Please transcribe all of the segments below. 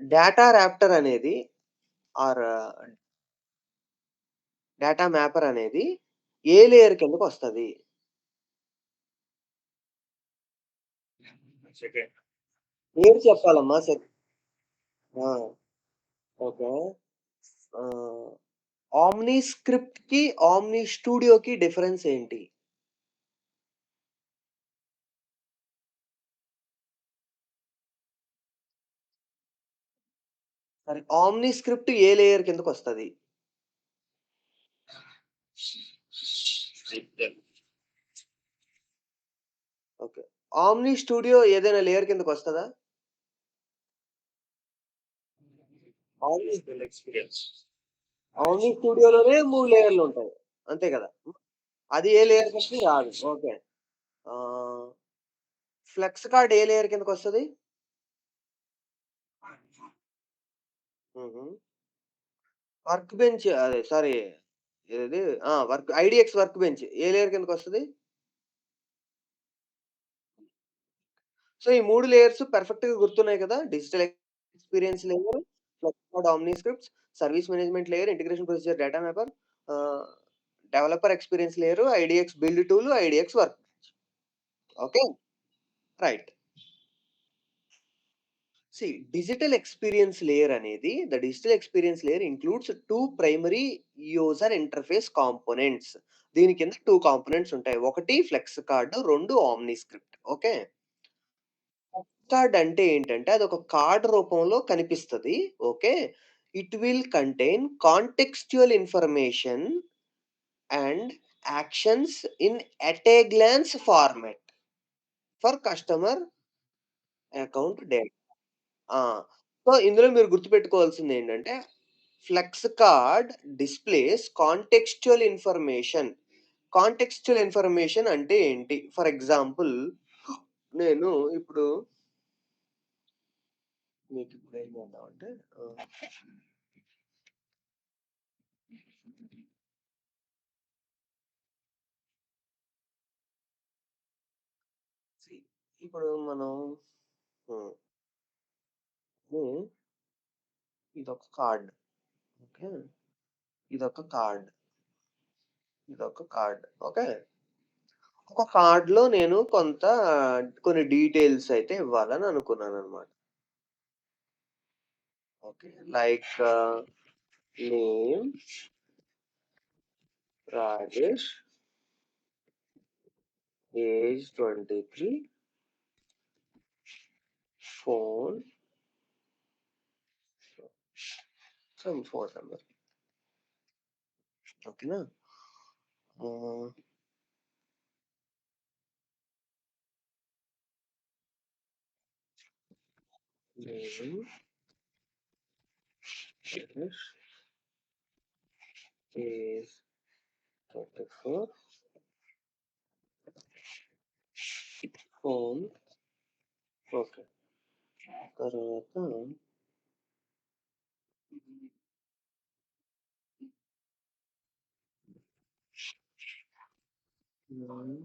Data raptor అనేది or data mapper అనేది ఏ లేయర్ కిందకొస్తది? పేరు చెప్పాలమ్మా ఆ! ఓకే. ఆహ్, ఆమ్ని స్క్రిప్ట్‌కి, ఆమ్ని స్టూడియోకి డిఫరెన్స్ ఏంటి? సరే. ఆమ్ని స్క్రిప్ట్ ఏ లేయర్ కిందకొస్తది? ఓకే. ఆమ్ని స్టూడియో ఏదైనా లేయర్ కిందకొస్తదా? ఆమ్ని ఆమ్ని స్టూడియోలోనే 3 లేయర్‌లుంటాయి. అంతే కదా! అది ఏ లేయర్‌కొస్తది? రాదు. ఓకే. ఆహ్, ఫ్లెక్స్ కార్డ్ ఏ లేయర్ కిందకొస్తది? హుహు. వర్క్ బెంచ్ అదే సారీ ఏది ఐడీఎక్స్ వర్క్ బెంచ్ ఏ లేయర్ కిందకొస్తది? సో, ఈ 3 లేయర్స్ పర్ఫెక్ట్‌గా గుర్తున్నాయి కదా! Digital experience layer, flex card omni scripts, service management layer, integration procedure data mapper, ah, developer experience layer, IDX build tool, IDX work. Okay. Right. See digital experience layer అనేది digital experience layer includes 2 primary user interface components. దీని కింద 2 components ఉంటాయి. ఒకటి flex card, 2 omni script. Okay. Card అంటే ఏంటంటే అదొక card రూపంలో కనిపిస్తది. Okay. It will contain contextual information and actions in at a glance format for customer account data. ఆ! సో, ఇందులో మీరు గుర్తుపెట్టుకోవాల్సిందేంటంటే flex card displays contextual information. Contextual information అంటే ఏంటి? ఫర్ ఎగ్జాంపుల్ నేను ఇప్పుడు మీకిప్పుడు ఏం చేద్దామంటే ఆహ్, సీ ఇప్పుడు మనం హ్మ్. హ్మ్. ఇదొక కార్డ్. ఓకే. ఇదొక కార్డ్. ఇదొక కార్డ్. ఓకే. ఒక కార్డ్‌లో నేను కొన్ని డీటెయిల్స్ అయితే ఇవ్వాలని అనుకున్నాననమాట. Okay. Like name Rajesh, age 23, phone some phone number. ఓకేనా? Ah, name Rajesh, age 24, phone okay. తర్వాత name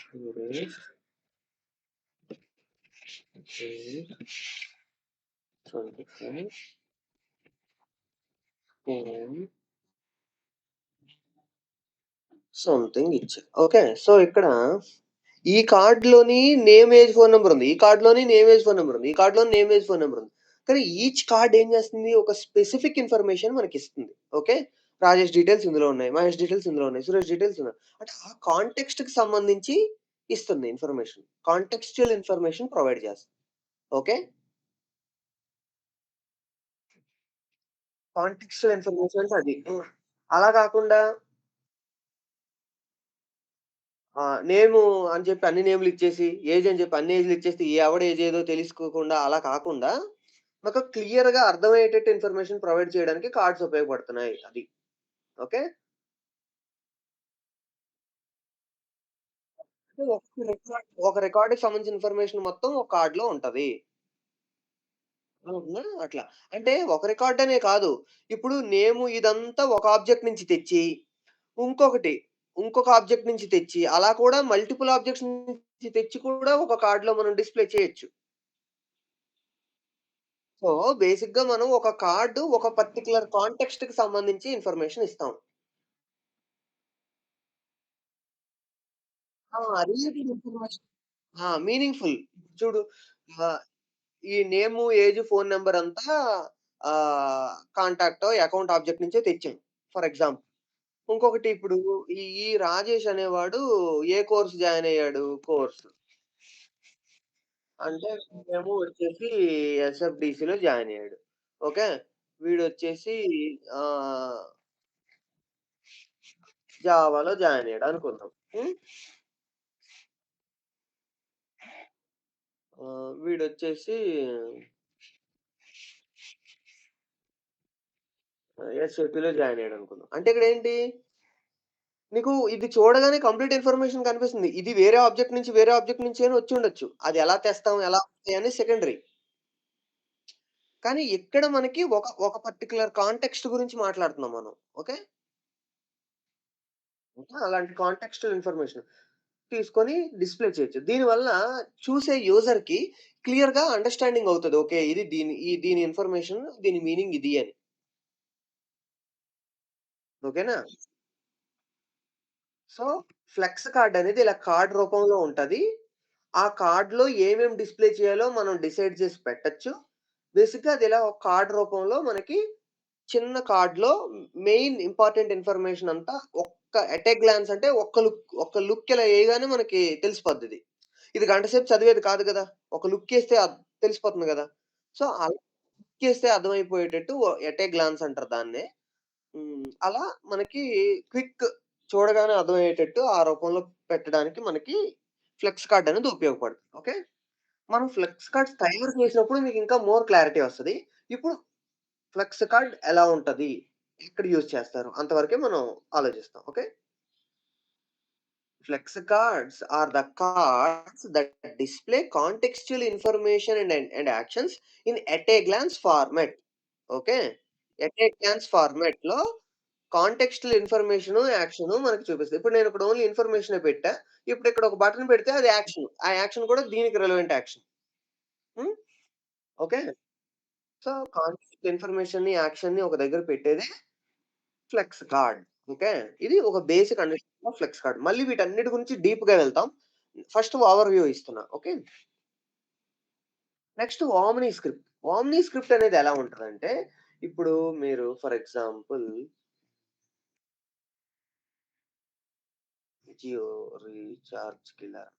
Suresh, age 25, phone something ఇచ్చా. ఓకే. సో, ఇక్కడ ఈ కార్డ్‌లోని నేమ్, ఏజ్, ఫోన్ నంబర్ ఉంది. ఈ కార్డ్‌లోని నేమ్, ఏజ్, ఫోన్ నంబర్ ఉంది. ఈ కార్డ్‌లోని నేమ్, ఏజ్, ఫోన్ నంబర్ ఉంది. కానీ ఈచ్ కార్డ్ ఏం చేస్తుంది? ఒక స్పెసిఫిక్ ఇన్ఫర్మేషన్ మనకిస్తుంది. ఓకే. రాజేష్ డీటెయిల్స్ ఇందులో ఉన్నాయి. మహేష్ డీటెయిల్స్ ఇందులో ఉన్నాయి. సురేష్ డీటెయిల్స్ ఉన్నాయి. అంటే ఆ కాంటెక్స్ట్‌కి సంబంధించి ఇస్తుంది ఇన్ఫర్మేషన్. కాంటెక్స్చువల్ ఇన్ఫర్మేషన్ ప్రొవైడ్ చేస్తుంది. ఓకే. కాంటెక్స్చువల్ ఇన్ఫర్మేషన్ అంటే అది. అలా కాకుండా నేము అని చెప్పి అన్ని నేమ్‌లిచ్చేసి, ఏజ్ అని చెప్పి అన్ని ఏజ్‌లిచ్చేస్తే ఎవడి ఏజ్ ఏదో తెలుసుకోకుండా అలా కాకుండా, మాకు క్లియర్‌గా అర్థమయ్యేటట్టు ఇన్ఫర్మేషన్ ప్రొవైడ్ చేయడానికి కార్డ్స్ ఉపయోగపడుతున్నాయి. అది. ఓకే. ఒక రికార్డ్‌కి సంబంధించిన ఇన్ఫర్మేషన్ మొత్తం ఒక కార్డ్‌లో ఉంటది. అవునా? అట్లా. అంటే ఒక రికార్డ్ అనే కాదు. ఇప్పుడు నేము ఇదంతా ఒక ఆబ్జెక్ట్ నుంచి తెచ్చి, ఇంకొకటి ఇంకొక ఆబ్జెక్ట్ నుంచి తెచ్చి, అలా కూడా మల్టిపుల్ ఆబ్జెక్ట్స్ నుంచి తెచ్చి కూడా ఒక కార్డ్‌లో మనం డిస్‌ప్లే చేయొచ్చు. సో, బేసిక్‌గా మనం ఒక కార్డ్ ఒక పర్టిక్యులర్ కాంటెక్స్ట్‌కి సంబంధించి ఇన్ఫర్మేషన్ ఇస్తాం. ఆ! Related information. ఆ! మీనింగ్‌ఫుల్. చూడు ఆహ్, ఈ నేము, ఏజ్, ఫోను నంబర్ అంతా కాంటాక్టో, అకౌంట్ ఆబ్జెక్ట్ నుంచే తెచ్చాం. For example. ఇంకొకటి ఇప్పుడు ఈ రాజేష్ అనేవాడు ఏ కోర్స్ జాయిన్ అయ్యాడు? కోర్స్. అంటే వీడేమో వచ్చేసి ఎస్ఎఫ్‌డిసిలో జాయిన్ అయ్యాడు. ఓకే. వీడొచ్చేసి ఆహ్, జావాలో జాయిన్ అయ్యాడు అనుకుందాం. హ్మ్. వీడొచ్చేసి ఎస్‌ఏపీలో జాయిన్ అయ్యాడనుకుందాం. అంటే ఇక్కడేంటి? నీకు ఇది చూడగానే కంప్లీట్ ఇన్ఫర్మేషన్ కనిపిస్తుంది. ఇది వేరే ఆబ్జెక్ట్ నుంచి, వేరే ఆబ్జెక్ట్ నుంచి అయినా వచ్చుండొచ్చు. అది ఎలా తెస్తాం, ఎలా వస్తాయి అనేది సెకండరీ. కానీ ఇక్కడ మనకి ఒక పర్టిక్యులర్ కాంటెక్స్ట్ గురించి మాట్లాడుతున్నాం మనం. ఓకే. అలాంటి కాంటెక్స్టువల్ ఇన్ఫర్మేషన్ తీసుకొని డిస్‌ప్లే చేయొచ్చు. దీనివల్ల చూసే యూజర్‌కి క్లియర్‌గా అండర్‌స్టాండింగ్ అవుతది. ఓకే. ఇది దీని ఇన్ఫర్మేషన్, దీని మీనింగ్ ఇది అని. ఓకేనా? సో, ఫ్లెక్స్ కార్డ్ అనేది ఇలా కార్డ్ రూపంలో ఉంటది. ఆ కార్డ్‌లో ఏమేం డిస్‌ప్లే చేయాలో మనం డిసైడ్ చేసి పెట్టొచ్చు. బేసిక్‌గా అది ఇలా ఒక కార్డ్ రూపంలో మనకి చిన్న కార్డ్‌లో మెయిన్ ఇంపార్టెంట్ ఇన్ఫర్మేషన్ అంతా ఎట్ ఎ గ్లాన్స్ అంటే ఒక్క లుక్ ఇలా ఎయగానే మనకి తెలిసిపోద్దిది. ఇది గంట సేపు చదివేది కాదు గదా! ఒక లుక్కేస్తే తెలిసిపోతుంది గదా! సో, అలా లుక్కేస్తే అర్థమైపోయేటట్టు ఎట్ ఎ గ్లాన్స్ అంటారు దాన్నే. అలా మనకి క్విక్ చూడగానే అర్థమయ్యేటట్టు ఆ రూపంలో పెట్టడానికి మనకి ఫ్లెక్స్ కార్డ్ అనేది ఉపయోగపడుతుంది. ఓకే. మనం ఫ్లెక్స్ కార్డ్స్ తయారు చేసినప్పుడు మీకింకా మోర్ క్లారిటీ వస్తది. ఇప్పుడు ఫ్లెక్స్ కార్డ్ ఎలా ఉంటది? ఎక్కడ యూజ్ చేస్తారు? అంతవరకే మనం ఆలోచిస్తాం. Okay. Flex cards are the cards that display contextual information and actions in at a glance format. Okay. At a glance ఫార్మాట్‌లో కాంటెక్స్టువల్ ఇన్ఫర్మేషను, యాక్షను మనకు చూపిస్తది. ఇప్పుడు నేను ఇక్కడ ఓన్లీ ఇన్ఫర్మేషనే పెట్టా. ఇప్పుడు ఇక్కడ ఒక బటన్ పెడితే అది యాక్షన్. ఆ యాక్షన్ కూడా దీనికి రిలవెంట్ యాక్షన్. హ్మ్. ఓకే. సో, కాంటెక్స్ట్ ఇన్ఫర్మేషన్‌ని, యాక్షన్‌ని ఒక దగ్గర పెట్టేదే ఫ్లెక్స్ కార్డ్. ఓకే. ఇది ఒక basic understanding of flex card. మళ్ళీ వీటన్నిటి గురించి డీప్‌గా వెళ్తాం. ఫస్ట్ ఓవర్ వ్యూ ఇస్తున్నా. Okay. Next omni script. Omni script అనేది ఎలా ఉంటదంటే, ఇప్పుడు మీరు for example Jio recharge killer.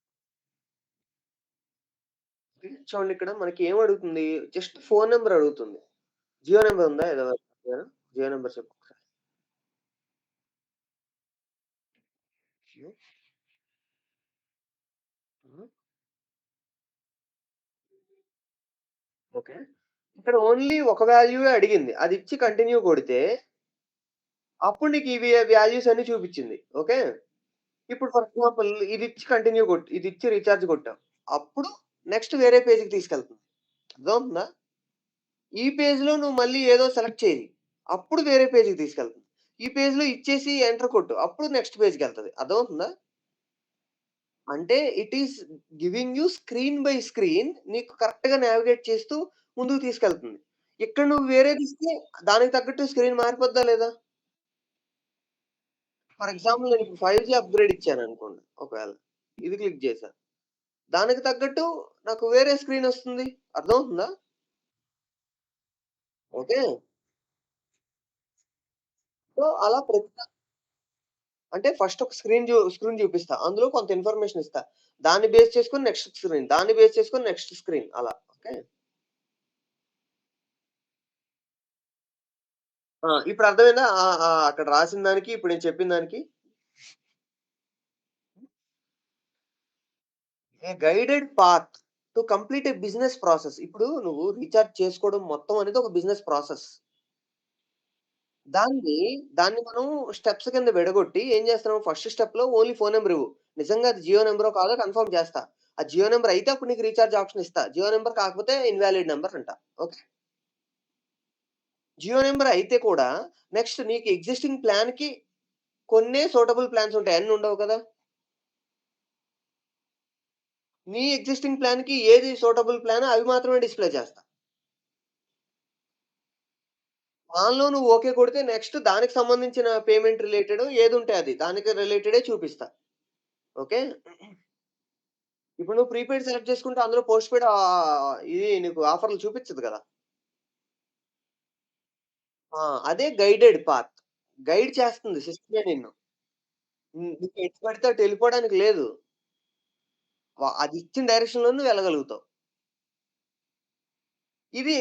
చూడండి ఇక్కడ మనకి ఏం అడుగుతుంది? జస్ట్ ఫోను నంబర్ అడుగుతుంది. జియో నంబర్ ఉందా? ఏదో జియో నంబర్ చెప్పు ఒకసారి. జియో. హ్మ్. ఓకే. ఇక్కడ ఓన్లీ ఒక వాల్యూయే అడిగింది. అదిచ్చి కంటిన్యూ కొడితే, అప్పుడు నీకు ఇవి వాల్యూస్ అన్నీ చూపిచ్చింది. ఓకే. ఇప్పుడు ఫర్ ఎగ్జాంపుల్ ఇదిచ్చి రీచార్జ్ కొట్టావు. అప్పుడు నెక్స్ట్ వేరే పేజ్‌కి తీసుకెళ్తుంది. అర్థమవుతుందా? ఈ పేజ్‌లో నువ్వు మళ్ళీ ఏదో సెలెక్ట్ చెయ్యి. అప్పుడు వేరే పేజ్‌కి తీసుకెళ్తుంది. ఈ పేజ్‌లో ఇచ్చేసి ఎంటర్ కొట్టు. అప్పుడు నెక్స్ట్ పేజ్‌కెళ్తది. అర్థమవుతుందా? అంటే it is giving you screen by screen నీకు కరెక్ట్‌గా నావిగేట్ చేస్తూ ముందుకు తీసుకెళ్తుంది. ఇక్కడ నువ్వు వేరేదిస్తే దానికి తగ్గట్టు స్క్రీన్ మారిపోద్దా లేదా? ఫర్ ఎగ్జాంపుల్ నేనిప్పుడు 5జీ అప్‌గ్రేడ్ ఇచ్చాననుకోండి ఒకవేళ. ఇది క్లిక్ చేశా. దానికి తగ్గట్టు నాకు వేరే స్క్రీనొస్తుంది. అర్థమవుతుందా? ఓకే. సో, అలా అంటే ఫస్ట్ ఒక స్క్రీన్ చూపిస్తా. అందులో కొంత ఇన్ఫర్మేషన్ ఇస్తా. దాన్ని బేస్ చేసుకొని నెక్స్ట్ స్క్రీన్, దాన్ని బేస్ చేసుకొని నెక్స్ట్ స్క్రీన్ అలా. ఓకే. ఇప్పుడు అర్థమైందా? అక్కడ రాసిన దానికి, ఇప్పుడు నేను చెప్పిన దానికి. A guided path to complete a business process. ఇప్పుడు నువ్వు రీచార్జ్ చేసుకోవడం మొత్తం అనేది ఒక బిజినెస్ ప్రాసెస్. దాన్ని, దాన్ని మనం స్టెప్స్ కింద విడగొట్టి ఏం చేస్తున్నాం? ఫస్ట్ స్టెప్‌లో ఓన్లీ ఫోను నంబర్ ఇవ్వు. నిజంగా అది జియో నంబరో కాదో కన్ఫర్మ్ చేస్తా. ఆ జియో నంబర్ అయితే అప్పుడు నీకు రీచార్జ్ ఆప్షన్ ఇస్తా. జియో నంబర్ కాకపోతే ఇన్వాలిడ్ నంబర్ అంటా. ఓకే. జియో నంబర్ అయితే కూడా నెక్స్ట్ నీకు ఎగ్జిస్టింగ్ ప్లాన్‌కి కొన్నే సూటబుల్ ప్లాన్స్ ఉంటాయి. అన్నీ ఉండవు కదా! నీ ఎగ్జిస్టింగ్ ప్లాన్‌కి ఏది సూటబుల్ ప్లానో అవి మాత్రమే డిస్‌ప్లే చేస్తా. ఆన్‌లో నువ్వు ఓకే కొడితే నెక్స్ట్ దానికి సంబంధించిన పేమెంట్ రిలేటెడ్ ఏదుంటే అది. దానికి రిలేటెడే చూపిస్తా. ఓకే. ఇప్పుడు నువ్వు ప్రీపెయిడ్ సెలెక్ట్ చేసుకుంటే అందులో పోస్ట్ పెయిడ్ ఇది నీకు ఆఫర్‌లు చూపిచ్చదు గదా! ఆ! అదే గైడెడ్ పాత్. గైడ్ చేస్తుంది సిస్టమే నిన్ను. నీకు ఎటు పడితే అటు ఎళ్ళిపోవడానికి లేదు. అది ఇచ్చిన డైరెక్షన్‌లోనే నువ్వు వెళ్ళగలుగుతావు. ఇది,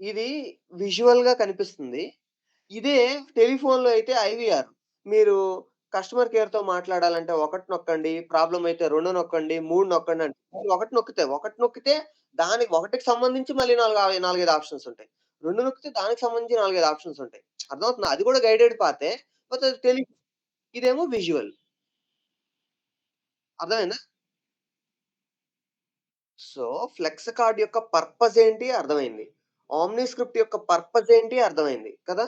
ఇది విజువల్‌గా కనిపిస్తుంది. ఇదే టెలిఫోన్‌లో అయితే ఐవీఆర్. మీరు కస్టమర్ కేర్‌తో మాట్లాడాలంటే ఒకటి నొక్కండి, ప్రాబ్లమ్ అయితే 2 నొక్కండి, 3 నొక్కండి అంటది. మీరు ఒకటి నొక్కితే దానికి ఒకటికి సంబంధించి మళ్ళీ 4, 5 ఆప్షన్స్ ఉంటాయి. 2 నొక్కితే దానికి సంబంధించి 4, 5 ఆప్షన్స్ ఉంటాయి. అర్థమవుతుందా? అది కూడా గైడెడ్ పాతే. కాకపోతే అది ఇదేమో విజువల్. అర్థమైందా? సో, ఫ్లెక్స్ కార్డ్ యొక్క పర్పస్ ఏంటి అర్థమైంది. ఓమ్ని స్క్రిప్ట్ యొక్క పర్పస్ ఏంటి అర్థమైంది. కదా!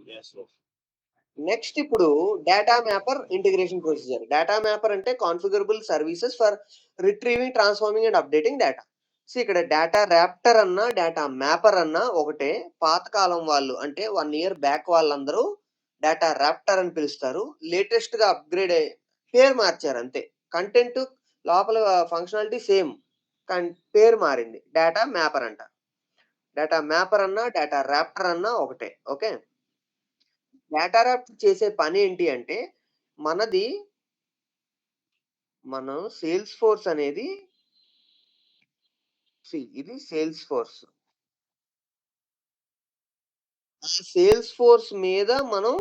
యెస్. నెక్స్ట్ ఇప్పుడు data mapper integration procedure. Data mapper అంటే configurable services for retrieving, transforming and updating data. ఇక్కడ డేటా రాప్టర్ అన్నా, డేటా మ్యాపర్ అన్నా ఒకటే. పాత కాలం వాళ్ళు అంటే 1 ఇయర్ బ్యాక్ వాళ్ళందరూ డేటా రాప్టర్ అని పిలుస్తారు. లేటెస్ట్‌గా అప్‌గ్రేడ్ పేరు మార్చారు అంతే. కంటెంట్ లోపల ఫంక్షనాలిటీ సేమ్. పేరు మారింది. డేటా మ్యాపర్ అంట. డేటా మ్యాపర్ అన్నా, డేటా రాప్టర్ అన్నా ఒకటే. ఓకే. డేటా రాప్టర్ చేసే పనేంటి అంటే, మనది మనం సేల్స్ ఫోర్స్ అనేది ఇది సేల్స్ ఫోర్స్. ఆ సేల్స్ ఫోర్స్ మీద మనం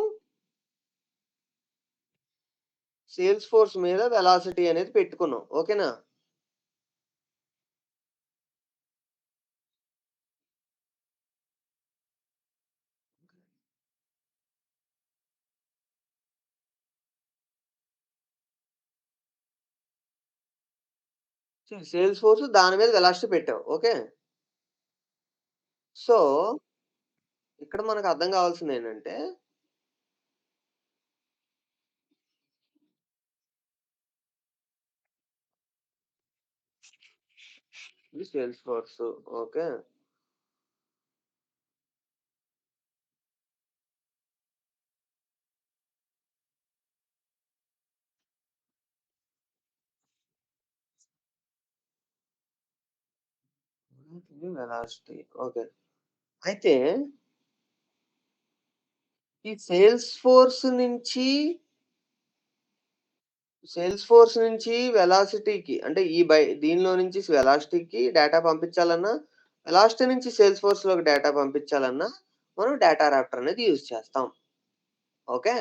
సేల్స్ ఫోర్స్ మీద వెలాసిటీ అనేది పెట్టుకున్నాం. ఓకేనా? సేల్స్ ఫోర్స్ దాని మీద వెలాసిటీ పెట్టావు. ఓకే. సో, ఇక్కడ మనకు అర్థం కావాల్సిందేంటంటే, ఇది సేల్స్ ఫోర్స్. ఓకే. ఇది వెలాసిటీ. ఓకే. అయితే ఈ సేల్స్ ఫోర్స్ నుంచి వెలాసిటీకి అంటే దీనిలో నుంచి వెలాసిటీకి డేటా పంపించాలన్నా, వెలాసిటీ నుంచి సేల్స్ ఫోర్స్‌లోకి డేటా పంపించాలన్నా, మనం డేటా రాప్టర్ అనేది యూజ్ చేస్తాం. ఓకే.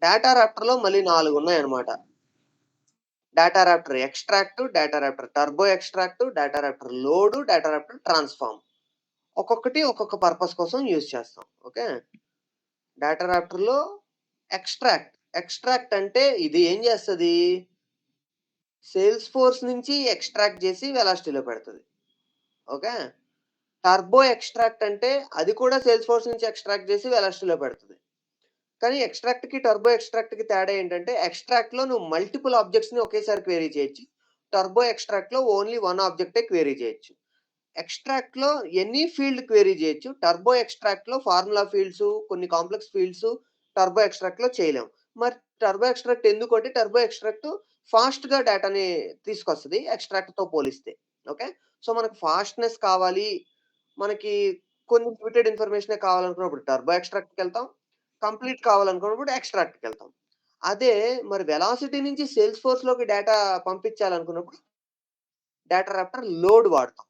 డేటా రాప్టర్‌లో మళ్ళీ 4 ఉన్నాయన్నమాట. Data Raptor extract, data Raptor turbo extract, data Raptor load, data Raptor transform. ఒక్కొక్కటి ఒక్కొక్క పర్పస్ కోసం యూజ్ చేస్తాం. ఓకే. డేటా రాప్టర్‌లో ఎక్స్ట్రాక్ట్ అంటే ఇది ఏం చేస్తది? సేల్స్ ఫోర్స్ నుంచి ఎక్స్ట్రాక్ట్ చేసి వెలాసిటీలో పెడతది. ఓకే. టర్బో ఎక్స్ట్రాక్ట్ అంటే అది కూడా సేల్స్ ఫోర్స్ నుంచి ఎక్స్ట్రాక్ట్ చేసి వెలాసిటీలో పెడతది. కానీ ఎక్స్ట్రాక్ట్‌కి, టర్బో ఎక్స్ట్రాక్ట్‌కి తేడా ఏంటంటే ఎక్స్ట్రాక్ట్‌లో నువ్వు మల్టిపుల్ ఆబ్జెక్ట్స్‌ని ఒకేసారి క్వెరీ చేయొచ్చు. టర్బో ఎక్స్ట్రాక్ట్‌లో ఓన్లీ 1 ఆబ్జెక్టే క్వెరీ చేయొచ్చు. ఎక్స్ట్రాక్ట్‌లో ఎనీ ఫీల్డ్ క్వెరీ చేయొచ్చు. టర్బో ఎక్స్ట్రాక్ట్‌లో ఫార్ములా ఫీల్డ్స్, కొన్ని కాంప్లెక్స్ ఫీల్డ్స్ టర్బో ఎక్స్ట్రాక్ట్‌లో చేయలేం. మరి టర్బో ఎక్స్ట్రాక్ట్ ఎందుకంటే టర్బో ఎక్స్ట్రాక్ట్ ఫాస్ట్‌గా డేటాని తీసుకొస్తది ఎక్స్ట్రాక్ట్‌తో పోలిస్తే. ఓకే. సో, మనకు ఫాస్ట్‌నెస్ కావాలి, మనకి కొన్ని లిమిటెడ్ ఇన్ఫర్మేషనే కావాలనుకున్నప్పుడు టర్బో ఎక్స్ట్రాక్ట్‌కెళ్తాం. కంప్లీట్ కావాలనుకున్నప్పుడు ఎక్స్ట్రాక్ట్‌కెళ్తాం. అదే మరి వెలాసిటీ నుంచి సేల్స్ ఫోర్స్‌లోకి డేటా పంపించాలనుకున్నప్పుడు డేటా రాప్టర్ లోడ్ వాడతాం.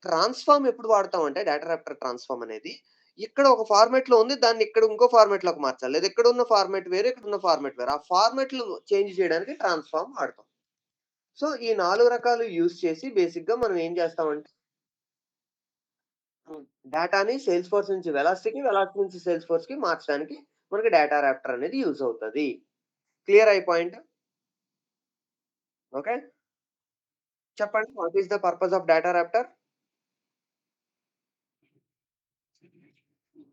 ట్రాన్స్‌ఫార్మ్ ఎప్పుడు వాడతామంటే డేటా రాప్టర్ ట్రాన్స్‌ఫార్మ్ అనేది ఇక్కడ ఒక ఫార్మాట్‌లో ఉంది. దాన్ని ఇక్కడ ఇంకో ఫార్మాట్‌లోకి మార్చాలి. లేదా ఇక్కడున్న ఫార్మాట్ వేరు, ఇక్కడున్న ఫార్మాట్ వేరు. ఆ ఫార్మాట్‌లు చేంజ్ చేయడానికి ట్రాన్స్‌ఫార్మ్ వాడతాం. సో, ఈ 4 రకాలు యూజ్ చేసి బేసిక్‌గా మనం ఏం చేస్తామంటే హ్మ్. డేటాని సేల్స్ ఫోర్స్ నుంచి వెలాసిటీకి, వెలాసిటీ నుంచి సేల్స్ ఫోర్స్‌కి మార్చడానికి మనకి డేటా రాప్టర్ అనేది యూజ్ అవుతది. క్లియరా ఈ పాయింట్? ఓకే. చెప్పండి. What is the purpose of data Raptor?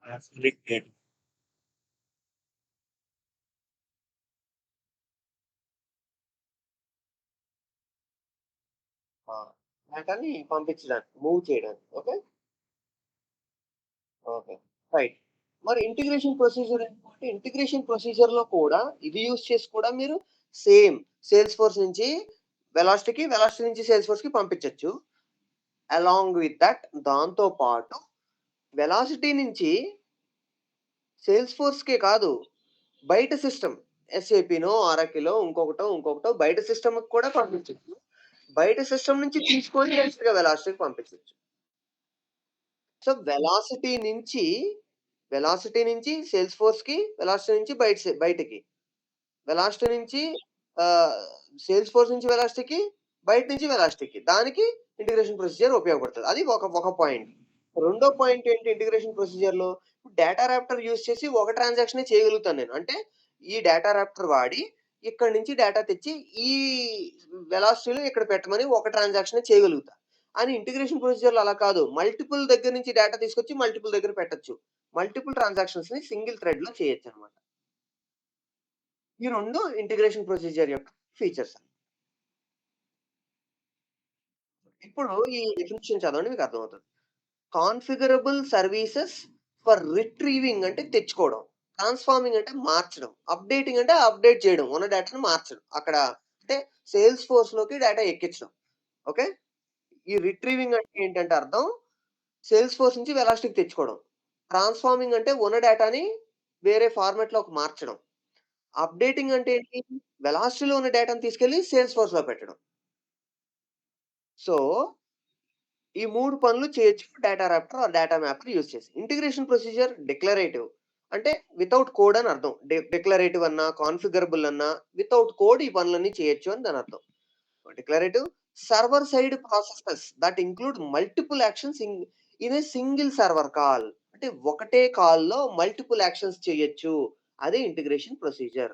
Absolutely. ఆ! డేటాని పంపించడానికి, మూవ్ చేయడానికి. ఓకే. ఓకే. రైట్. మరి ఇంటిగ్రేషన్ ప్రొసీజర్ ఏంటంటే, ఇంటిగ్రేషన్ ప్రొసీజర్‌లో కూడా ఇది యూజ్ చేసి కూడా మీరు సేమ్ సేల్స్‌ఫోర్స్ నుంచి వెలాసిటీకి, వెలాసిటీ నుంచి సేల్స్‌ఫోర్స్‌కి పంపించొచ్చు. అలాంగ్ విత్ థట్ దాంతో పాటు వెలాసిటీ నుంచి సేల్స్‌ఫోర్స్‌కే కాదు, బయట సిస్టమ్ ఎస్ఏపీనో, ఆరాకిలో ఇంకొకటో బయట సిస్టమ్‌కి కూడా పంపించొచ్చు. బయట సిస్టమ్ నుంచి తీసుకొని డైరెక్ట్‌గా వెలాసిటీకి పంపించొచ్చు. సో, వెలాసిటీ నుంచి సేల్స్‌ఫోర్స్‌కి, వెలాసిటీ నుంచి బయటికి. వెలాసిటీ నుంచి ఆహ్, సేల్స్‌ఫోర్స్ నుంచి వెలాసిటీకి, బయట నుంచి వెలాసిటీకి. దానికి ఇంటిగ్రేషన్ ప్రొసీజర్ ఉపయోగపడతది. అది ఒక పాయింట్. రెండో పాయింట్ ఏంటి ఇంటిగ్రేషన్ ప్రొసీజర్‌లో డేటా రాప్టర్ యూజ్ చేసి ఒక ట్రాన్సాక్షనే చేయగలుగుతాను నేను. అంటే ఈ డేటా రాప్టర్ వాడి ఇక్కడి నుంచి డేటా తెచ్చి ఈ వెలాసిటీలో ఇక్కడ పెట్టమని ఒక ట్రాన్సాక్షనే చేయగలుగుతా. అని ఇంటిగ్రేషన్ ప్రొసీజర్‌లో అలా కాదు. మల్టిపుల్ దగ్గర నుంచి డేటా తీసుకొచ్చి మల్టిపుల్ దగ్గర పెట్టొచ్చు. మల్టిపుల్ ట్రాన్సాక్షన్స్‌ని సింగిల్ థ్రెడ్‌లో చేయొచ్చనమాట. ఈ 2 ఇంటిగ్రేషన్ ప్రొసీజర్ యొక్క ఫీచర్స్. ఇప్పుడు ఈ డెఫినిషన్ చదవండి మీకు అర్థమవుతది. కాన్ఫిగరబుల్ సర్వీసెస్ ఫర్ రిట్రీవింగ్ అంటే తెచ్చుకోవడం. ట్రాన్స్ఫార్మింగ్ అంటే మార్చడం. అప్డేటింగ్ అంటే అప్డేట్ చేయడం. ఉన్న డేటాను మార్చడం. అక్కడ అంటే సేల్స్ ఫోర్స్‌లోకి డేటా ఎక్కించడం. ఓకే. ఈ రిట్రీవింగ్ అంటే ఏంటంటే అర్థం సేల్స్ ఫోర్స్ నుంచి వెలాసిటీకి తెచ్చుకోవడం. ట్రాన్స్ఫార్మింగ్ అంటే ఉన్న డేటాని వేరే ఫార్మాట్‌లోకి మార్చడం. అప్డేటింగ్ అంటే ఏంటి? వెలాసిటీలో ఉన్న డేటాను తీసుకెళ్ళి సేల్స్ ఫోర్స్‌లో పెట్టడం. సో, ఈ 3 పనులు చేయొచ్చు DataRaptor or data mapper use చేసి. Integration procedure declarative. అంటే వితౌట్ కోడ్ అని అర్థం. డిక్లరేటివ్ అన్నా, కాన్ఫిగరబుల్ అన్నా వితౌట్ కోడ్ ఈ పనులన్నీ చేయొచ్చు అని దానర్థం. Declarative server side processes that include multiple actions in a single server call. అంటే ఒకటే కాల్‌లో మల్టిపుల్ యాక్షన్స్ చేయొచ్చు. అదే ఇంటిగ్రేషన్ ప్రొసీజర్.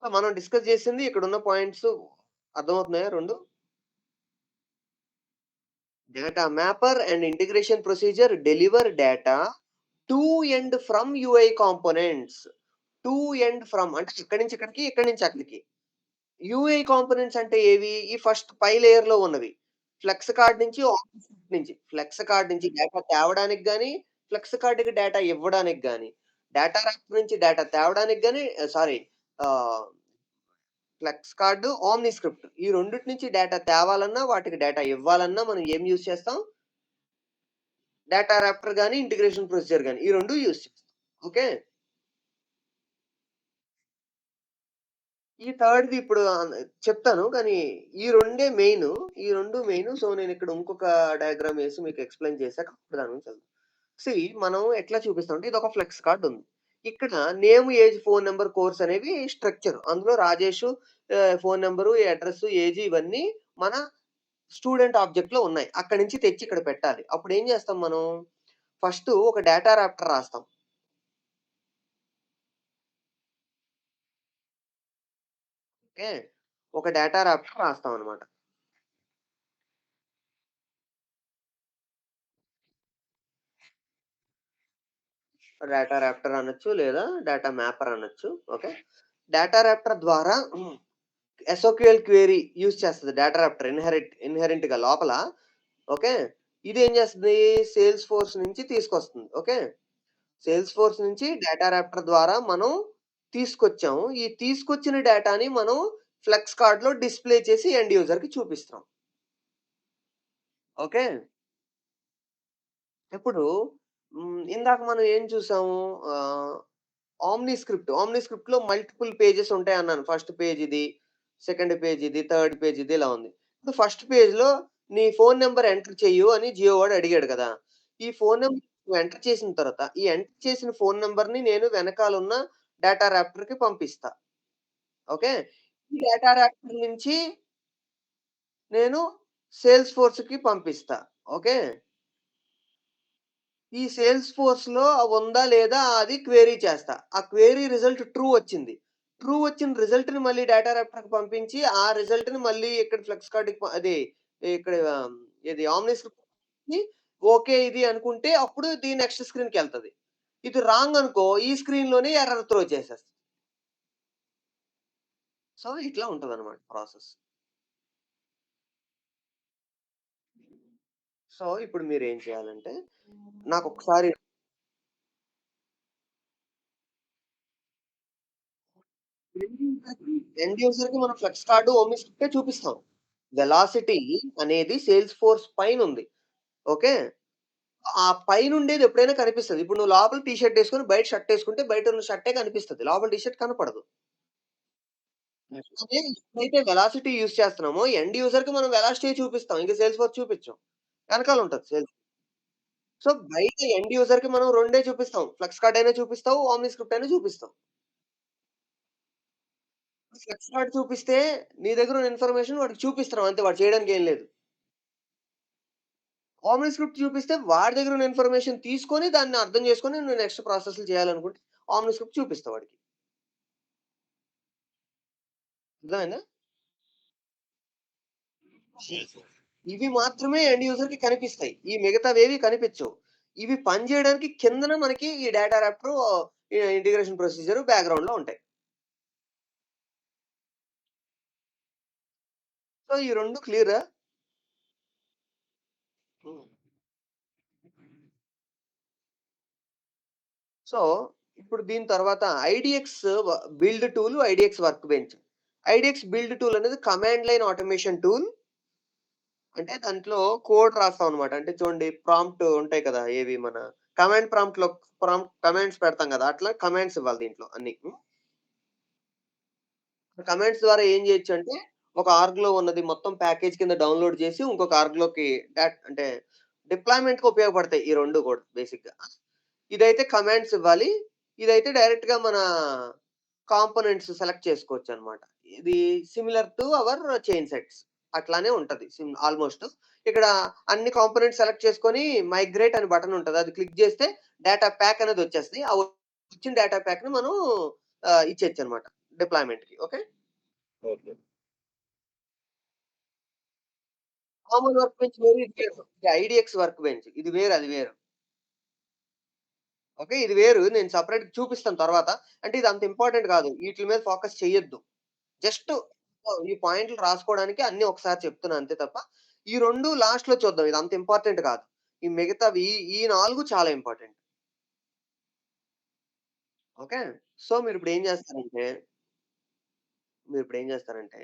సో, మనం డిస్కస్ చేసింది ఇక్కడున్న పాయింట్స్ అర్థమవుతున్నాయా 2? Data mapper and integration procedure deliver data to and from UI components. To and from అంటే ఇక్కడి నుంచి ఇక్కడికి, ఇక్కడి నుంచి అక్కడికి. యూఐ కాంపోనెంట్స్ అంటే ఏవి? ఈ ఫస్ట్ పై లేయర్‌లో ఉన్నవి. ఫ్లెక్స్ కార్డ్ నుంచి, ఆఫీస్ నుంచి. ఫ్లెక్స్ కార్డ్ నుంచి డేటా తేవడానికి గాని, ఫ్లెక్స్ కార్డ్‌కి డేటా ఇవ్వడానికి గాని, డేటా రాక్ నుంచి డేటా తేవడానికి గాని సారీ ఆహ్, ఫ్లెక్స్ కార్డ్, ఓమ్ని స్క్రిప్ట్. ఈ రెండిటి నుంచి డేటా తేవాలన్నా, వాటికి డేటా ఇవ్వాలన్నా మనం ఏం యూజ్ చేస్తాం? డేటా రాప్టర్ గాని, ఇంటిగ్రేషన్ ప్రొసీజర్ గాని. ఈ 2 యూజ్ చేస్తాం. ఓకే. ఈ థర్డ్‌ది ఇప్పుడు చెప్తాను. కానీ ఈ రెండే మెయిను. ఈ 2 మెయిను. సో, నేనిక్కడ ఇంకొక డయాగ్రామ్ ఏసి మీకు ఎక్స్‌ప్లెయిన్ చేసాక అప్పుడు దాని గురించి వెళ్దాం. మనం ఎట్లా చూపిస్తామంటే ఇదొక ఫ్లెక్స్ కార్డ్ ఉంది. ఇక్కడ name, age, phone number, course అనేవి స్ట్రక్చర్. అందులో Rajesh phone number, address, age ఇవన్నీ మన స్టూడెంట్ ఆబ్జెక్ట్‌లో ఉన్నాయి. అక్కడి నుంచి తెచ్చి ఇక్కడ పెట్టాలి. అప్పుడేం చేస్తాం మనం? ఫస్టు ఒక డేటా రాప్టర్ రాస్తాం. ఓకే. ఒక డేటా రాప్టర్ రాస్తామనమాట. డేటా రాప్టర్ అనొచ్చు. లేదా డేటా మ్యాపర్ అనొచ్చు. ఓకే. డేటా రాప్టర్ ద్వారా ఎస్‌ఓక్యూఎల్ క్వెరీ యూజ్ చేస్తది డేటా రాప్టర్ ఇన్‌హెరెంట్‌గా లోపల. ఓకే. ఇదేం చేస్తది? సేల్స్ ఫోర్స్ నుంచి తీసుకొస్తుంది. ఓకే. సేల్స్ ఫోర్స్ నుంచి డేటా రాప్టర్ ద్వారా మనం తీసుకొచ్చాము. ఈ తీసుకొచ్చిన డేటాని మనం ఫ్లెక్స్ కార్డ్‌లో డిస్‌ప్లే చేసి ఎండ్ యూజర్‌కి చూపిస్తాం. ఓకే. ఇప్పుడు ఇందాక మనం ఏం చూసాము? ఆహ్ ఓమ్ని స్క్రిప్ట్‌లో మల్టిపుల్ పేజెస్ ఉంటాయన్నాను. ఫస్ట్ పేజ్ ఇది, సెకండ్ పేజ్ ఇది, థర్డ్ పేజ్ ఇది ఇలా ఉంది. ఇప్పుడు ఫస్ట్ పేజ్‌లో నీ ఫోను నంబర్ ఎంటర్ చెయ్యు అని జియో వాడు అడిగాడు కదా! ఈ ఫోను నంబర్ నువ్వు ఎంటర్ చేసిన తర్వాత, ఈ ఎంటర్ చేసిన ఫోను నంబర్‌ని నేను వెనకాలున్న డేటా రాప్టర్‌కి పంపిస్తా. ఓకే. ఈ డేటా రాప్టర్ నుంచి నేను సేల్స్ ఫోర్స్‌కి పంపిస్తా. ఓకే. ఈ సేల్స్ ఫోర్స్‌లో ఉందా? లేదా? అది క్వెరీ చేస్తా. ఆ క్వెరీ రిజల్ట్ ట్రూ వచ్చింది. ట్రూ వచ్చిన రిజల్ట్‌ని మళ్ళీ డేటా రాప్టర్‌కి పంపించి, ఆ రిజల్ట్‌ని మళ్ళీ ఇక్కడ ఫ్లెక్స్ కార్డ్‌కి అది ఇక్కడ ఏది ఆమ్ని స్క్రిప్ట్‌కి ఓకే. ఇది అనుకుంటే అప్పుడు నెక్స్ట్ స్క్రీన్‌కెళ్తది. ఇది రాంగ్ అనుకో ఈ స్క్రీన్‌లోనే ఎర్రర్ త్రో చేసేస్తది. సో, ఇట్లా ఉంటదన్నమాట ప్రాసెస్. సో, ఇప్పుడు మీరేం చేయాలంటే, నాకొకసారి ఎండ్ యూజర్‌కి మనం ఫ్లెక్స్ కార్డ్, ఓమ్ని స్క్రిప్టే చూపిస్తాం. వెలాసిటీ అనేది సేల్స్ ఫోర్స్ పైనుంది. ఓకే. ఆ పైనుండేది ఎప్పుడైనా కనిపిస్తది. ఇప్పుడు నువ్వు లోపల టీ షర్ట్ యేసుకొని బయట షర్ట్ యేసుకుంటే బయటున్న షర్టే కనిపిస్తది. లోపల టీ షర్ట్ కనపడదు. అదే ఎప్పుడైతే వెలాసిటీ యూజ్ చేస్తున్నామో ఎండ్ యూజర్‌కి మనం వెలాసిటీ చూపిస్తాం. ఇంక సేల్స్ ఫోర్స్ చూపించం. వెనకాలుంటది సేల్స్. సో, బయట ఎండ్ యూజర్‌కి మనం రెండే చూపిస్తాం. ఫ్లెక్స్ కార్డ్ అయినా చూపిస్తావు, ఓమ్ని స్క్రిప్ట్ అయినా చూపిస్తాం. ఫ్లెక్స్ కార్డ్ చూపిస్తే నీ దగ్గరున్న ఇన్ఫర్మేషన్ వాడికి చూపిస్తున్నాం అంతే. వాడు చేయడానికి ఏం లేదు. ఓమ్ని స్క్రిప్ట్ చూపిస్తే వాడి దగ్గరున్న ఇన్ఫర్మేషన్ తీసుకొని దాన్ని అర్థం చేసుకొని నువ్వు నెక్స్ట్ ప్రాసెస్‌లు చేయాలనుకుంటే ఓమ్ని స్క్రిప్ట్ చూపిస్తా వాడికి. అర్థమైందా? ఇవి మాత్రమే ఎండ్ యూజర్‌కి కనిపిస్తాయి. ఈ మిగతావేవి కనిపించవు. ఇవి పని చేయడానికి కిందన మనకి ఈ డేటా రాప్టర్, ఇంటిగ్రేషన్ ప్రొసీజర్ బ్యాక్‌గ్రౌండ్‌లో ఉంటాయి. సో, ఈ 2 క్లియరా? హ్మ్. సో, ఇప్పుడు దీని తర్వాత IDX build tool, IDX work bench. IDX build tool అనేది కమాండ్ లైన్ ఆటోమేషన్ టూల్. అంటే దాంట్లో కోడ్ రాస్తామనమాట. అంటే చూడండి ప్రాంప్ట్ ఉంటాయి కదా! ఏవి మన కమాండ్ ప్రాంప్ట్‌లో కమాండ్స్ పెడతాం కదా! అట్లా కమాండ్స్ ఇవ్వాలి దీంట్లో అన్ని. కమాండ్స్ ద్వారా ఏం చేయొచ్చంటే, ఒక ఆర్గ్‌లో ఉన్నది మొత్తం ప్యాకేజ్ కింద డౌన్‌లోడ్ చేసి, ఇంకొక ఆర్గ్‌లోకి అంటే డిప్లాయ్‌మెంట్‌కి ఉపయోగపడతాయి ఈ 2 కూడా బేసిక్‌గా. ఇదైతే కమాండ్స్ ఇవ్వాలి. ఇదైతే డైరెక్ట్‌గా మన కాంపోనెంట్స్ సెలెక్ట్ చేసుకోవచ్చనమాట. ఇది similar to our change sets. అట్లానే ఉంటది ఆల్‌మోస్ట్. ఇక్కడ అన్ని కాంపోనెంట్స్ సెలెక్ట్ చేసుకొని మైగ్రేట్ అని బటన్ ఉంటది. అది క్లిక్ చేస్తే డేటా ప్యాక్ అనేది వచ్చేస్తది. ఆ వచ్చిన డేటా ప్యాక్‌ని మనం ఇచ్చేయచ్చనమాట డిప్లాయ్‌మెంట్‌కి. Okay. Okay. Common workbench వేరు, ఇది వేరు. ఇది ఐడీఎక్స్ వర్క్ బెంచ్. ఇది వేరు, అది వేరు. ఓకే. ఇది వేరు. నేను సెపరేట్‌గా చూపిస్తాను తర్వాత. అంటే ఇది అంత ఇంపార్టెంట్ కాదు. ఈట్లి మీద ఫోకస్ చేయొద్దు. జస్ట్ ఈ పాయింట్లు రాసుకోవడానికి అన్నీ ఒకసారి చెప్తున్నా అంతే తప్ప, ఈ 2 లాస్ట్‌లో చూద్దాం. ఇది అంత ఇంపార్టెంట్ కాదు. ఈ మిగతావి ఈ 4 చాలా ఇంపార్టెంట్. ఓకే. సో, మీరిప్పుడేం చేస్తారంటే,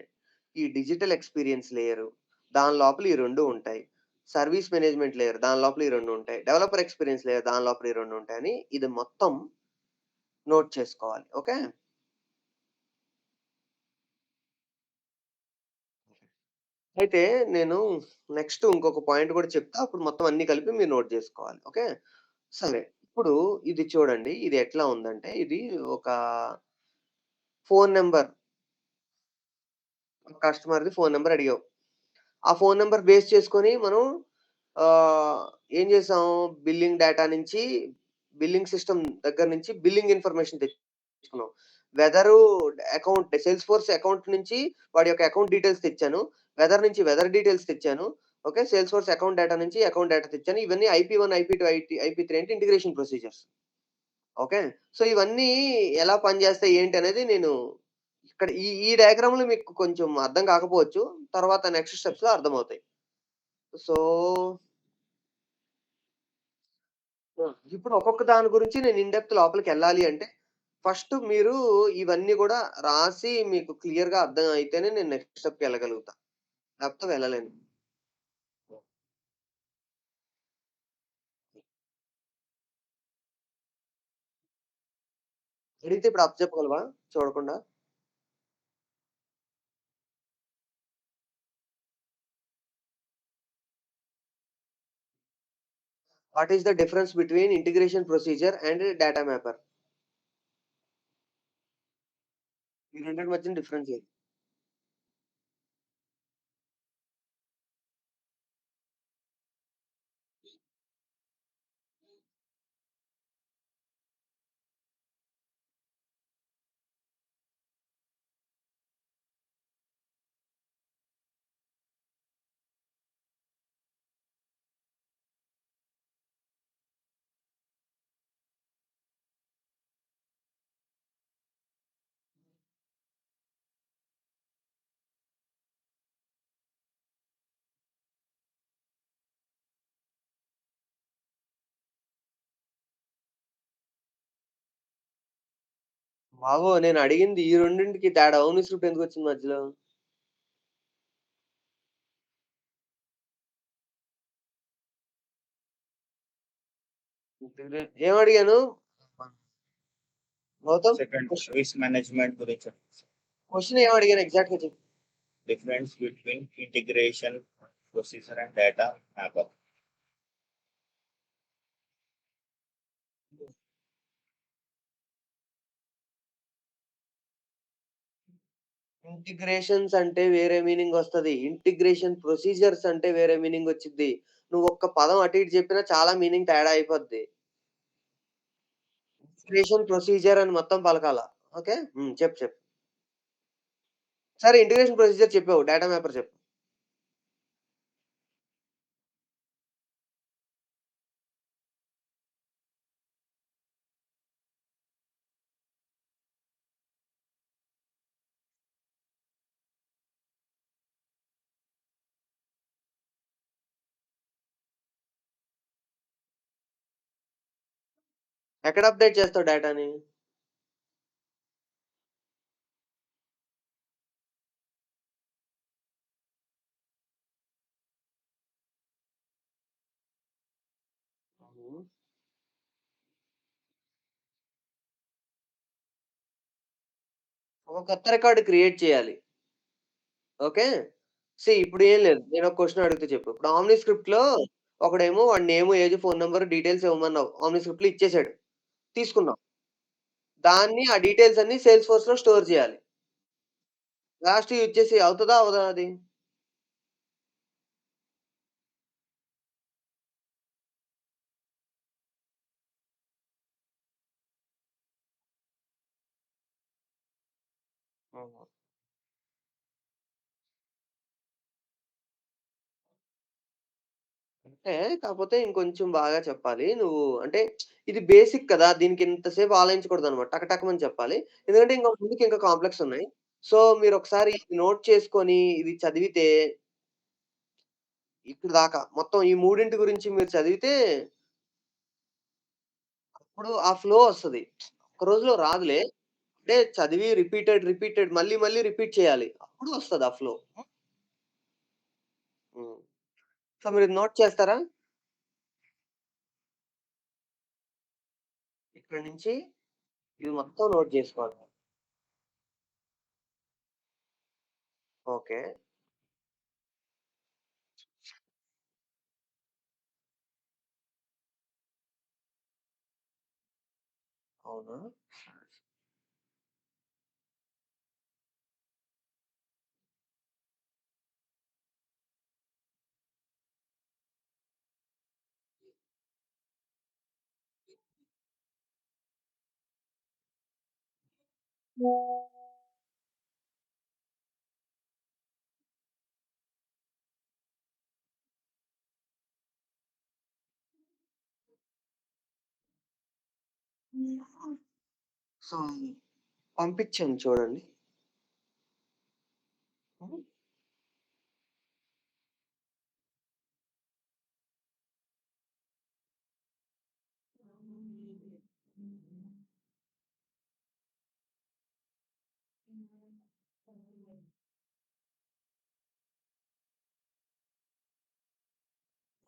ఈ డిజిటల్ ఎక్స్‌పీరియన్స్ లేయరు, దాని లోపల ఈ 2 ఉంటాయి. సర్వీస్ మేనేజ్మెంట్ లేయర్ దాని లోపల ఈ 2 ఉంటాయి. డెవలపర్ ఎక్స్‌పీరియన్స్ లేయర్ దాని లోపల ఈ 2 ఉంటాయని ఇది మొత్తం నోట్ చేసుకోవాలి. ఓకే. అయితే నేను నెక్స్ట్ ఇంకొక పాయింట్ కూడా చెప్తా. అప్పుడు మొత్తం అన్నీ కలిపి మీరు నోట్ జేసుకోవాలి. ఓకే. సరే. ఇప్పుడు ఇది చూడండి. ఇది ఎట్లా ఉందంటే, ఇది ఒక ఫోను నంబర్, కస్టమర్‌ది ఫోను నంబర్ అడిగావు. ఆ ఫోను నంబర్ బేస్ చేసుకొని మనం ఆహ్, ఏం చేసాం, బిల్లింగ్ డేటా నుంచి, బిల్లింగ్ సిస్టమ్ దగ్గర నుంచి బిల్లింగ్ ఇన్ఫర్మేషన్ తెచ్చుకున్నాం. వెదరు సేల్స్ ఫోర్స్ అకౌంట్ నుంచి వాడి యొక్క అకౌంట్ డీటెయిల్స్ తెచ్చాను. వెదర్ నుంచి వెదర్ డీటెయిల్స్ తెచ్చాను. Okay. Sales force account data నుంచి అకౌంట్ డేటా తెచ్చాను. ఇవన్నీ ఐపీ1, ఐపీ2, ఐపీ3 అంటే ఇంటిగ్రేషన్ ప్రొసీజర్స్. ఓకే. సో, ఇవన్నీ ఎలా పనిచేస్తాయి ఏంటి అనేది నేను ఇక్కడ ఈ ఈ డయాగ్రామ్‌లో మీకు కొంచెం అర్థం కాకపోవచ్చు. తర్వాత నెక్స్ట్ స్టెప్స్‌లో అర్థమవుతాయి. సో, ఇప్పుడు ఒక్కొక్క దాని గురించి నేను ఇన్ డెప్త్ లోపలికెళ్ళాలి అంటే, ఫస్ట్ మీరు ఇవన్నీ గూడా రాసి మీకు క్లియర్‌గా అర్థం అయితేనే నేను నెక్స్ట్ స్టెప్‌కెళ్ళగలుగుతా. లేకపోతే వెళ్ళలేను. అడిగితే ఇప్పుడు అప్పజెప్పగలవా చూడకుండా? What is the difference between integration procedure and data mapper? ఈ రెండిటి మధ్యన డిఫరెన్స్ ఏంటి? బాబు నేనడిగింది ఈ రెండింటికి తేడా. ఓమ్ని స్క్రిప్ట్ ఎందుకొచ్చింది మధ్యలో? ఏమడిగాను? గౌతమ్ సెకండ్ క్వెష్ రిస్క్ మేనేజ్‌మెంట్ గురించి క్వెషన్ ఏమడిగాను ఎగ్జాక్ట్‌గా చెప్పు. Difference between integration procedure and data mapper. Integrations అంటే వేరే మీనింగొస్తది. ఇంటిగ్రేషన్ ప్రొసీజర్స్ అంటే వేరే మీనింగొచ్చిద్ది. నువ్వొక్క పదం అటు ఇటు చెప్పినా చాలా మీనింగ్ తేడా అయిపోద్ది. ఇంటిగ్రేషన్ ప్రొసీజర్ అని మొత్తం పలకాల. ఓకే. చెప్పు చెప్పు. సరే ఇంటిగ్రేషన్ ప్రొసీజర్ చెప్పావు. డేటా మ్యాపర్ చెప్పు. ఎక్కడ అప్‌డేట్ చేస్తావు డేటాని? హ్మ్. ఒక కొత్త రికార్డ్ క్రియేట్ చేయాలి. ఓకే. ఇప్పుడు ఏం లేదు. నేనొక క్వెషన్ అడుగుతా చెప్పు. ఇప్పుడు ఆమ్ని స్క్రిప్ట్‌లో ఒకడేమో వాడి name, age, phone number details ఇవ్వమన్నావు. ఆమ్ని స్క్రిప్ట్‌లో ఇచ్చేసాడు. తీసుకున్నాం. దాన్ని ఆ డీటెయిల్స్ అన్నీ సేల్స్ ఫోర్స్‌లో స్టోర్ చేయాలి. లాస్ట్‌కి ఇచ్చేసి అవుతదా? అవ్వదా అది? హుహు. అంటే కాకపోతే ఇంకొంచెం బాగా చెప్పాలి. నువ్వు అంటే ఇది బేసిక్ కదా! దీనికి ఇంత సేపు ఆలోచించకూడదనమాట. టక టకమని చెప్పాలి. ఎందుకంటే ఇంక ముందుకి ఇంకా కాంప్లెక్స్ ఉన్నాయి. సో, మీరొకసారి నోట్ చేసుకొని ఇది చదివితే ఇప్పటి దాకా మొత్తం ఈ మూడింటి గురించి మీరు చదివితే అప్పుడు ఆ ఫ్లో వస్తది. ఒక్క రోజులో రాదులే. అంటే చదివి రిపీటెడ్ మళ్ళీ మళ్ళీ రిపీట్ చేయాలి. అప్పుడు వస్తది ఆ ఫ్లో. హ్మ్. సో, మీరిది నోట్ చేస్తారా? ఇక్కడి నుంచి ఇది మొత్తం నోట్ జేసుకోవాలి. ఓకే. అవునా? సో, పంపించాను చూడండి. హ్మ్.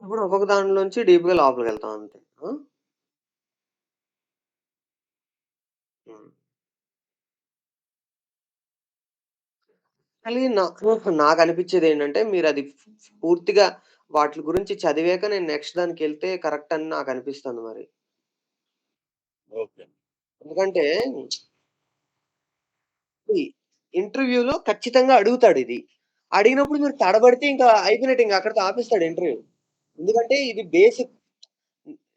ఇప్పుడు ఒక్కొక్క దాంట్లోంచి డీప్‌గా లోపలికెళ్తాం అంతే. ఆ! హ్మ్. కానీ నాకనిపిచ్చేదేంటంటే మీరది పూర్తిగా వాటిలి గురించి చదివాక నేను నెక్స్ట్ దానికెళ్తే కరెక్ట్ అని నాకనిపిస్తుంది మరి. ఓకే. ఎందుకంటే ఈ ఇంటర్వ్యూలో ఖచ్చితంగా అడుగుతాడిది. అడిగినప్పుడు మీరు తడబడితే ఇంకా అయిపోయినట్టే ఇంక అక్కడితో ఆపేస్తాడు ఇంటర్వ్యూ. ఎందుకంటే ఇది బేసిక్.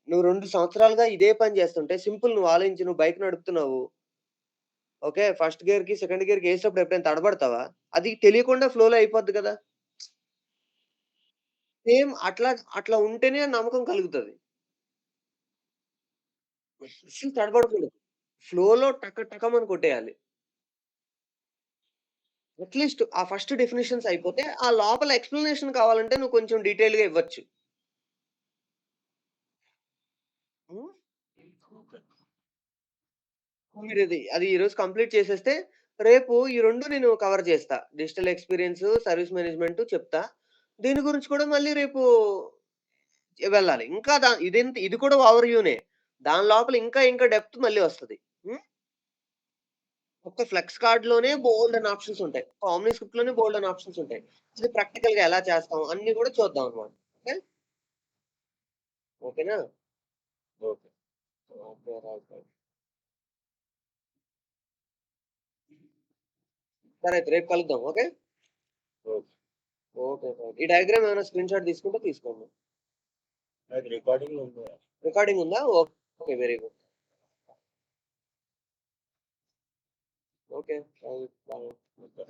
నువ్వు 2 సంవత్సరాలుగా ఇదే పని చేస్తుంటే సింపుల్ నువ్వు ఆలోచించు నువ్వు బైక్ నడుపుతున్నావు. ఓకే. ఫస్ట్ గేర్‌కి, సెకండ్ గేర్‌కి ఏసేటప్పుడు ఎప్పుడైనా తడబడతావా? అది తెలియకుండా ఫ్లోలో అయిపోద్ది కదా! సేమ్ అట్లా ఉంటేనే నమ్మకం కలుగుతది. అస్సలు తడబడకూడదు. ఫ్లోలో టక టకమని కొట్టేయాలి. అట్‌లీస్ట్ ఆ ఫస్ట్ డెఫినిషన్స్ అయిపోతే, ఆ లోపల ఎక్స్‌ప్లనేషన్ కావాలంటే నువ్వు కొంచెం డీటెయిల్‌గా ఇవ్వచ్చు. హ్మ్. మీరిది అది ఈరోజు కంప్లీట్ చేసేస్తే, రేపు ఈ 2 నేను కవర్ చేస్తా. డిజిటల్ ఎక్స్‌పీరియన్స్, సర్విస్ మేనేజ్మెంట్ చెప్తా. దీని గురించి కూడా మళ్ళీ రేపు వెళ్ళాలి. ఇంకా ఇది కూడా ఓవర్ వ్యూనే. దాని లోపల ఇంకా డెప్త్ మళ్ళీ వస్తది. హ్మ్. ఒక్క ఫ్లెక్స్ కార్డ్‌లోనే బోలెడన్ని ఆప్షన్స్ ఉంటాయి. ఓమ్ని స్క్రిప్ట్‌లోనే బోలెడన్ని ఆప్షన్స్ ఉంటాయి. అది ప్రాక్టికల్‌గా ఎలా చేస్తాం అన్నీ కూడా చూద్దాం అన్నమాట. ఓకే. ఓకేనా? ఓకే. ఓకే. రైట్. రైట్. సరే అయితే రేపు కలుద్దాం. ఓకే. ఓకే. ఓకే. రైట్. ఈ డయాగ్రామ్ ఏమైనా స్క్రీన్ షాట్ తీసుకుంటే తీసుకోండి. అది రికార్డింగ్ ఉంది. రికార్డింగ్ ఉందా? Okay. Very good. Okay. Right. Bye. Okay.